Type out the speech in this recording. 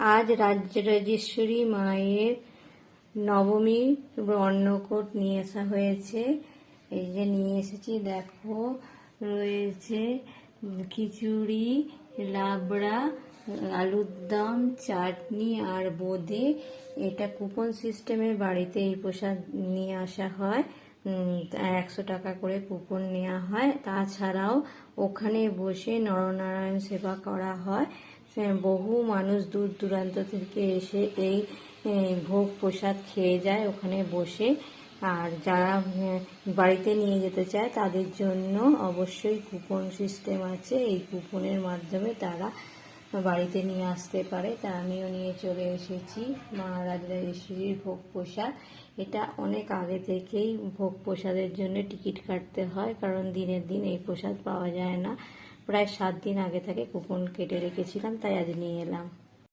আজ রাজরাজেশ্বরী মায়ের নবমী অন্নকূট নিয়ে আসা হয়েছে। এই যে নিয়ে এসেছি, দেখো রয়েছে খিচুড়ি, লাবড়া, আলুর দম, চাটনি আর বোঁদে। এটা কুপন সিস্টেমে বাড়িতে এই প্রসাদ নিয়ে আসা হয়। 100 টাকা করে কুপন নেওয়া হয়। তাছাড়াও ওখানে বসে নরনারায়ণ সেবা করা হয়। বহু মানুষ দূর দূরান্ত থেকে এসে এই ভোগ প্রসাদ খেয়ে যায় ওখানে বসে। আর যারা বাড়িতে নিয়ে যেতে চায় তাদের জন্য অবশ্যই কুপন সিস্টেম আছে। এই কুপনের মাধ্যমে তারা বাড়িতে নিয়ে আসতে পারে। তা আমিও নিয়ে চলে এসেছি মা রাজরাজেশ্বরীর ভোগ প্রসাদ। এটা অনেক আগে থেকেই ভোগ প্রসাদের জন্য টিকিট কাটতে হয়, কারণ দিনের দিন এই প্রসাদ পাওয়া যায় না। প্রায় 7 দিন আগে থেকে কুপন কেটে রেখেছিলাম, তাই আজ নিয়ে এলাম।